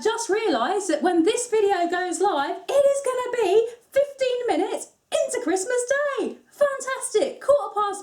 just realised that when this video goes live, it is going to be 15 minutes into Christmas Day. Fantastic.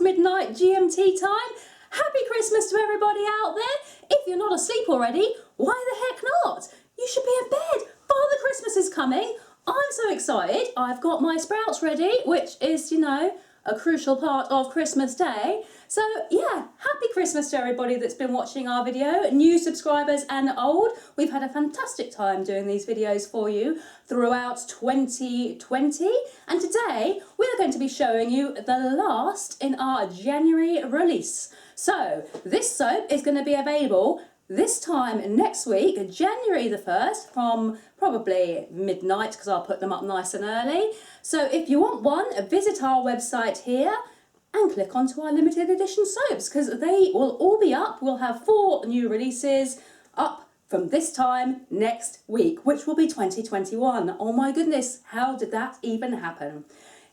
midnight GMT time. Happy Christmas to everybody out there. If you're not asleep already, why the heck not? You should be in bed. Father Christmas is coming. I'm so excited. I've got my sprouts ready, which is, you know, a crucial part of Christmas Day. So yeah, happy Christmas to everybody that's been watching our video, new subscribers and old. We've had a fantastic time doing these videos for you throughout 2020, and today we are going to be showing you the last in our January release. So this soap is going to be available this time next week, January the 1st, from probably midnight, because I'll put them up nice and early. So if you want one, visit our website here and click onto our limited edition soaps, because they will all be up. We'll have 4 new releases up from this time next week, which will be 2021. Oh my goodness, how did that even happen?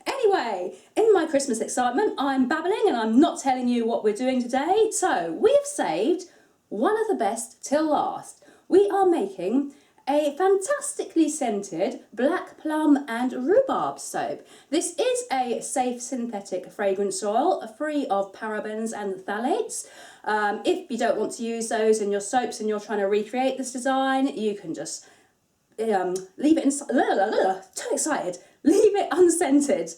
Anyway, in my Christmas excitement, I'm babbling and I'm not telling you what we're doing today. So we have saved one of the best till last. We are making a fantastically scented Black Plum and Rhubarb soap. This is a safe synthetic fragrance oil, free of parabens and phthalates. If you don't want to use those in your soaps and you're trying to recreate this design, you can just leave it too excited, leave it unscented.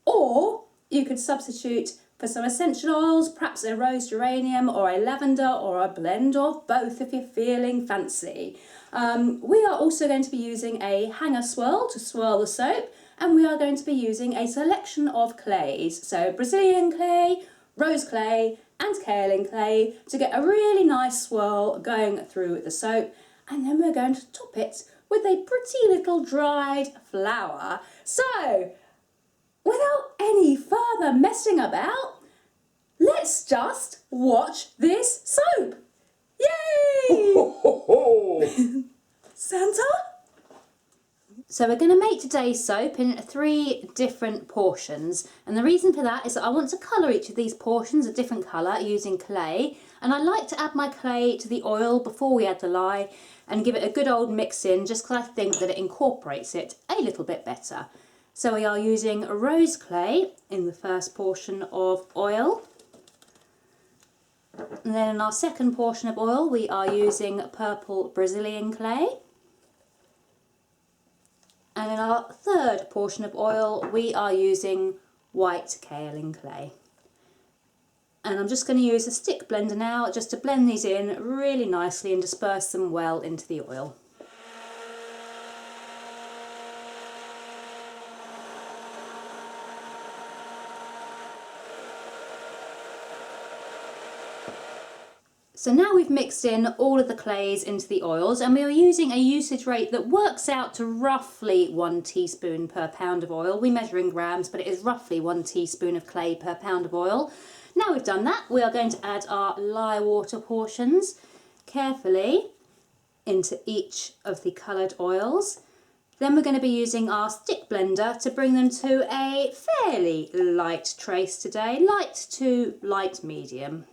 Or you could substitute for some essential oils, perhaps a rose geranium or a lavender or a blend of both if you're feeling fancy. We are also going to be using a hanger swirl to swirl the soap, and we are going to be using a selection of clays, so Brazilian clay, rose clay and kaolin clay, to get a really nice swirl going through the soap, and then we're going to top it with a pretty little dried flower. So without any further messing about, let's just watch this soap. Yay! Ho, ho, ho. Santa? So we're going to make today's soap in 3 different portions, and the reason for that is that I want to colour each of these portions a different colour using clay, and I like to add my clay to the oil before we add the lye and give it a good old mix in, just because I think that it incorporates it a little bit better. So we are using rose clay in the first portion of oil. And then in our second portion of oil we are using purple Brazilian clay. And in our third portion of oil we are using white kaolin clay. And I'm just going to use a stick blender now just to blend these in really nicely and disperse them well into the oil. So now we've mixed in all of the clays into the oils, and we are using a usage rate that works out to roughly 1 teaspoon per pound of oil. We measure in grams, but it is roughly 1 teaspoon of clay per pound of oil. Now we've done that, we are going to add our lye water portions carefully into each of the coloured oils. Then we're going to be using our stick blender to bring them to a fairly light trace today, light to light medium.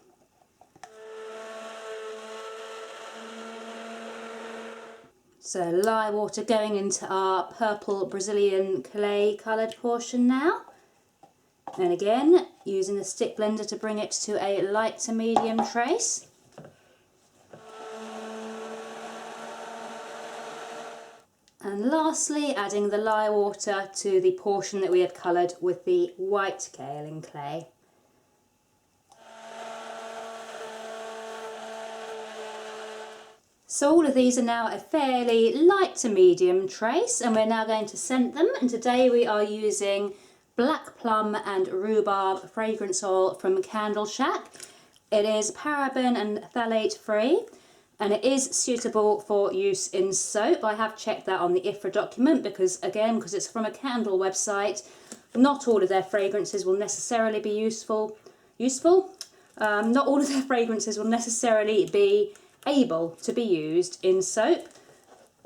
So lye water going into our purple Brazilian clay coloured portion now. And again, using the stick blender to bring it to a light to medium trace. And lastly, adding the lye water to the portion that we had coloured with the white kaolin clay. So all of these are now a fairly light to medium trace, and we're now going to scent them. And today we are using Black Plum and Rhubarb fragrance oil from Candle Shack. It is paraben and phthalate free, and it is suitable for use in soap. I have checked that on the IFRA document because it's from a candle website, not all of their fragrances will necessarily be useful. Not all of their fragrances will necessarily be able to be used in soap,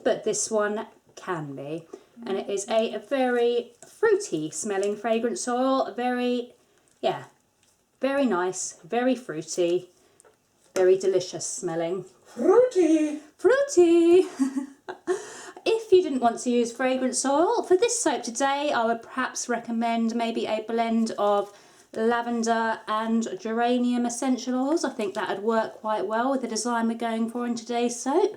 but this one can be, and it is a very fruity smelling fragrance oil. Very nice, very fruity, very delicious smelling. Fruity. If you didn't want to use fragrance oil, for this soap today I would perhaps recommend maybe a blend of lavender and geranium essential oils. I think that would work quite well with the design we're going for in today's soap,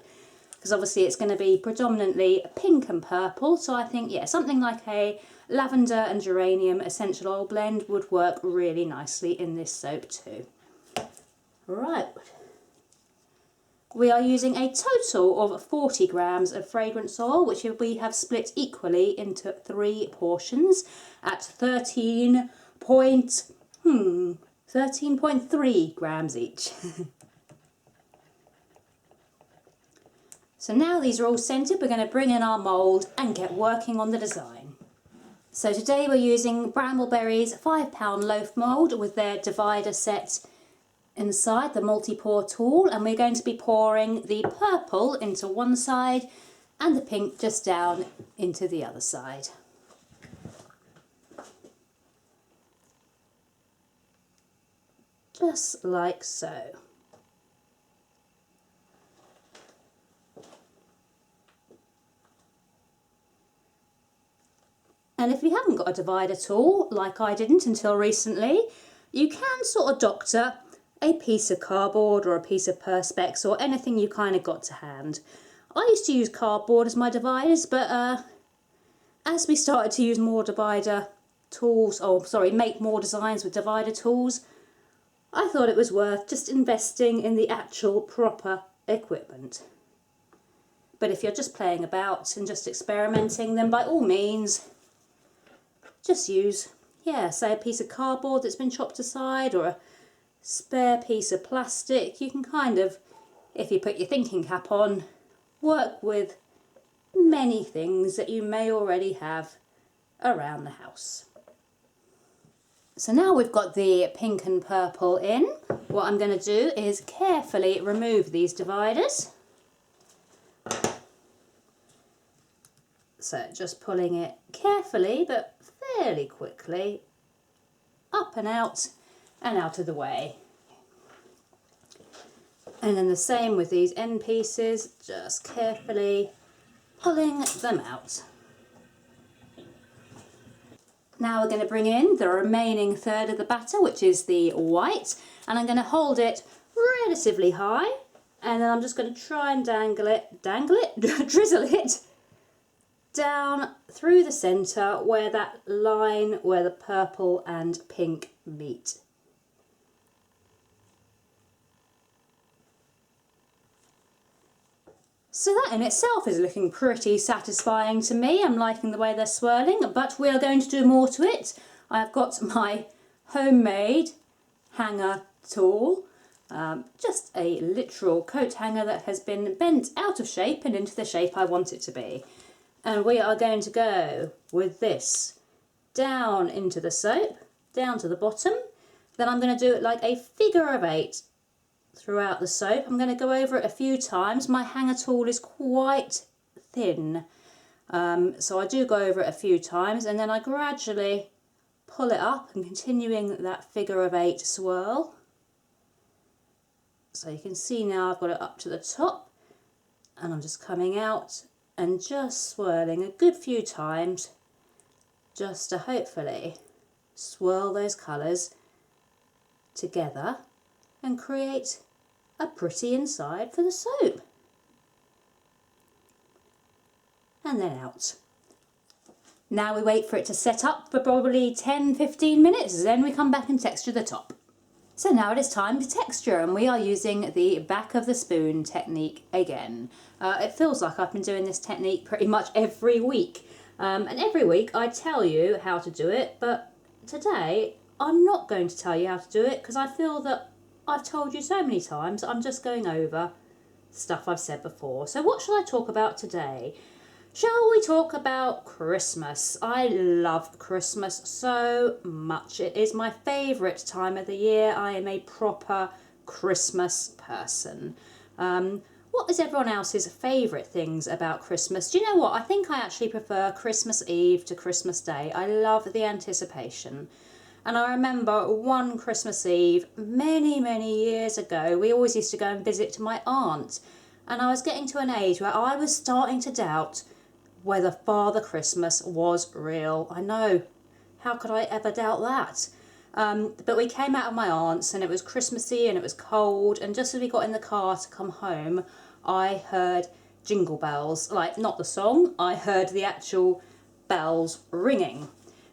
because obviously it's going to be predominantly pink and purple, so I think, yeah, something like a lavender and geranium essential oil blend would work really nicely in this soap too. Right. We are using a total of 40 grams of fragrance oil, which we have split equally into 3 portions at 13.3 grams each. So now these are all scented, we're going to bring in our mould and get working on the design. So today we're using Bramble Berry's 5-pound loaf mould with their divider set inside the multi-pour tool, and we're going to be pouring the purple into one side and the pink just down into the other side. Just like so. And if you haven't got a divider tool, like I didn't until recently, you can sort of doctor a piece of cardboard or a piece of perspex or anything you kind of got to hand. I used to use cardboard as my dividers, but as we started to use more divider tools, make more designs with divider tools, I thought it was worth just investing in the actual proper equipment. But if you're just playing about and just experimenting, then by all means, just use, say a piece of cardboard that's been chopped aside or a spare piece of plastic. You can kind of, if you put your thinking cap on, work with many things that you may already have around the house. So now we've got the pink and purple in, what I'm going to do is carefully remove these dividers. So just pulling it carefully but fairly quickly up and out of the way. And then the same with these end pieces, just carefully pulling them out. Now we're going to bring in the remaining third of the batter, which is the white, and I'm going to hold it relatively high, and then I'm just going to try and drizzle it down through the centre where that line where the purple and pink meet. So that in itself is looking pretty satisfying to me. I'm liking the way they're swirling, but we are going to do more to it. I've got my homemade hanger tool, just a literal coat hanger that has been bent out of shape and into the shape I want it to be. And we are going to go with this down into the soap, down to the bottom. Then I'm going to do it like a figure of 8 throughout the soap. I'm going to go over it a few times. My hanger tool is quite thin, so I do go over it a few times, and then I gradually pull it up and continuing that figure of 8 swirl. So you can see now I've got it up to the top, and I'm just coming out and just swirling a good few times just to hopefully swirl those colours together and create a pretty inside for the soap. And then out. Now we wait for it to set up for probably 10-15 minutes, then we come back and texture the top. So now it is time to texture, and we are using the back of the spoon technique again. It feels like I've been doing this technique pretty much every week. And every week I tell you how to do it, but today I'm not going to tell you how to do it because I feel that I've told you so many times, I'm just going over stuff I've said before. So what shall I talk about today? Shall we talk about Christmas? I love Christmas so much. It is my favourite time of the year. I am a proper Christmas person. What is everyone else's favourite things about Christmas? Do you know what? I think I actually prefer Christmas Eve to Christmas Day. I love the anticipation. And I remember one Christmas Eve, many years ago, we always used to go and visit my aunt. and I was getting to an age where I was starting to doubt whether Father Christmas was real. I know, how could I ever doubt that? But we came out of my aunt's and it was Christmassy and it was cold, and just as we got in the car to come home, I heard jingle bells. Like, not the song, I heard the actual bells ringing.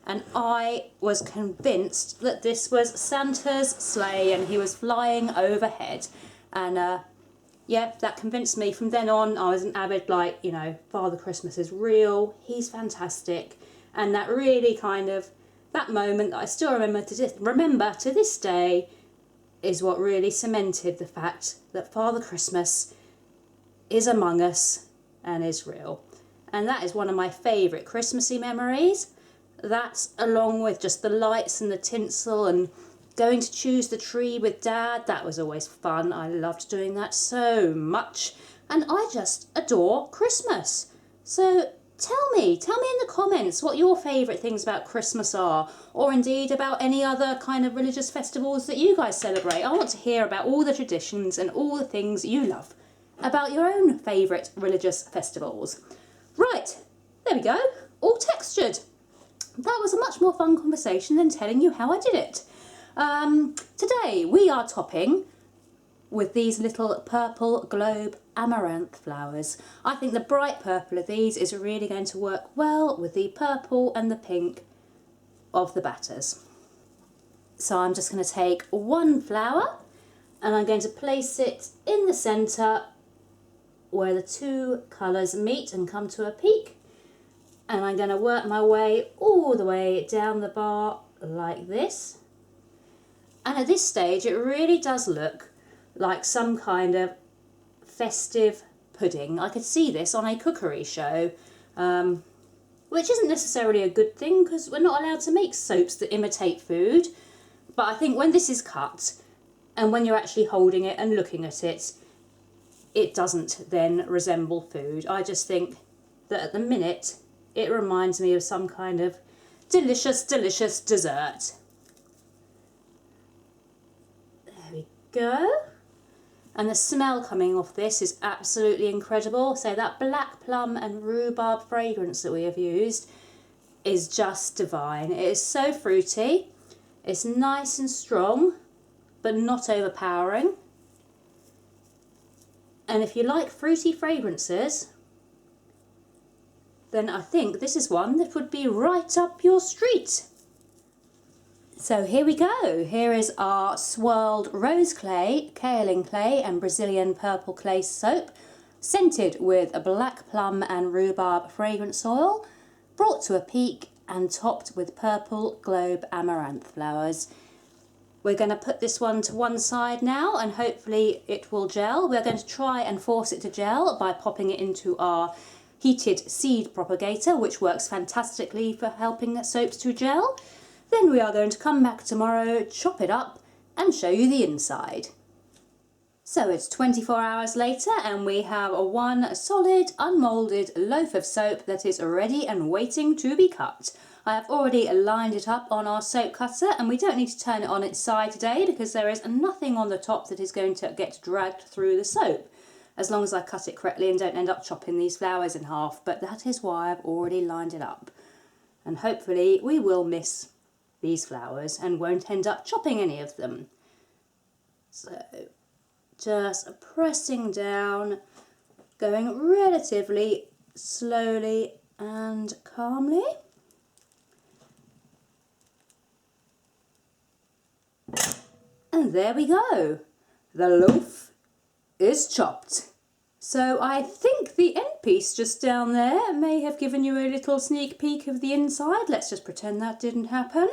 And I was convinced that this was Santa's sleigh and he was flying overhead. And yeah, that convinced me. From then on, I was an avid, like, you know, Father Christmas is real, he's fantastic. And that really kind of, that moment that I still remember to this day is what really cemented the fact that Father Christmas is among us and is real. And that is one of my favourite Christmassy memories. That's along with just the lights and the tinsel and going to choose the tree with Dad. That was always fun. I loved doing that so much. And I just adore Christmas. So tell me in the comments what your favourite things about Christmas are, or indeed about any other kind of religious festivals that you guys celebrate. I want to hear about all the traditions and all the things you love about your own favourite religious festivals. Right, there we go, all textured. That was a much more fun conversation than telling you how I did it. Today we are topping with these little purple Globe Amaranth flowers. I think the bright purple of these is really going to work well with the purple and the pink of the batters. So I'm just going to take one flower and I'm going to place it in the centre where the two colours meet and come to a peak. And I'm going to work my way all the way down the bar like this. And at this stage it really does look like some kind of festive pudding. I could see this on a cookery show, which isn't necessarily a good thing because we're not allowed to make soaps that imitate food. But I think when this is cut and when you're actually holding it and looking at it, it doesn't then resemble food. I just think that at the minute it reminds me of some kind of delicious, delicious dessert. There we go. And the smell coming off this is absolutely incredible. So that black plum and rhubarb fragrance that we have used is just divine. It is so fruity. It's nice and strong, but not overpowering. And if you like fruity fragrances, then I think this is one that would be right up your street. So here we go. Here is our swirled rose clay, kaolin clay and Brazilian purple clay soap, scented with a black plum and rhubarb fragrance oil, brought to a peak and topped with purple Globe Amaranth flowers. We're going to put this one to one side now and hopefully it will gel. We're going to try and force it to gel by popping it into our heated seed propagator, which works fantastically for helping soaps to gel. Then we are going to come back tomorrow, chop it up and show you the inside. So it's 24 hours later and we have one solid unmoulded loaf of soap that is ready and waiting to be cut. I have already lined it up on our soap cutter and we don't need to turn it on its side today because there is nothing on the top that is going to get dragged through the soap, as long as I cut it correctly and don't end up chopping these flowers in half. But that is why I've already lined it up. And hopefully we will miss these flowers and won't end up chopping any of them. So just pressing down, going relatively slowly and calmly. And there we go. The loaf is chopped. So I think the end piece just down there may have given you a little sneak peek of the inside. Let's just pretend that didn't happen.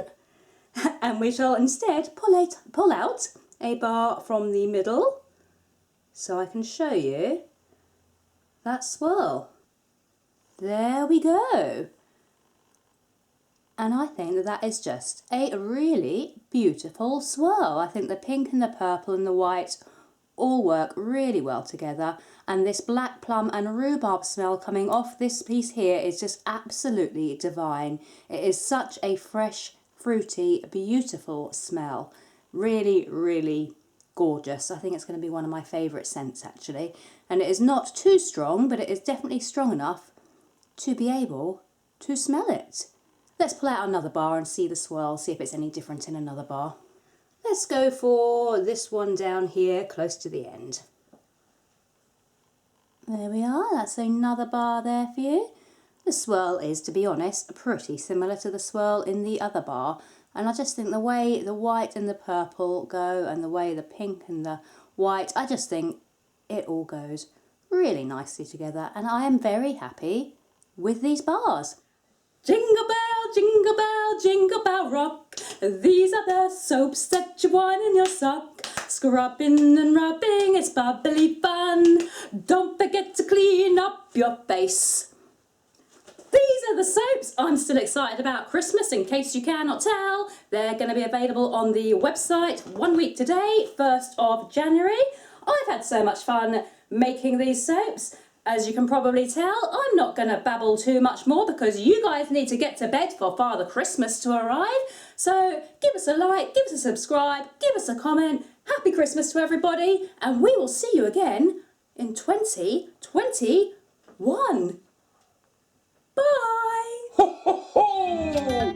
And we shall instead pull out a bar from the middle so I can show you that swirl. There we go. And I think that that is just a really beautiful swirl. I think the pink and the purple and the white all work really well together, and this black plum and rhubarb smell coming off this piece here is just absolutely divine. It is such a fresh, fruity, beautiful smell. Really, really gorgeous. I think it's going to be one of my favourite scents actually. And it is not too strong, but it is definitely strong enough to be able to smell it. Let's pull out another bar and see the swirl, see if it's any different in another bar. Let's go for this one down here, close to the end. There we are, that's another bar there for you. The swirl is, to be honest, pretty similar to the swirl in the other bar. And I just think the way the white and the purple go and the way the pink and the white, I just think it all goes really nicely together. And I am very happy with these bars. Jingle bell, jingle bell rock. These are the soaps that you want in your sock. Scrubbing and rubbing, it's bubbly fun. Don't forget to clean up your face. These are the soaps I'm still excited about Christmas, in case you cannot tell. They're going to be available on the website 1 week today, 1st of January. I've had so much fun making these soaps. As you can probably tell, I'm not going to babble too much more because you guys need to get to bed for Father Christmas to arrive. So give us a like, give us a subscribe, give us a comment. Happy Christmas to everybody, and we will see you again in 2021. Bye! Ho, ho, ho!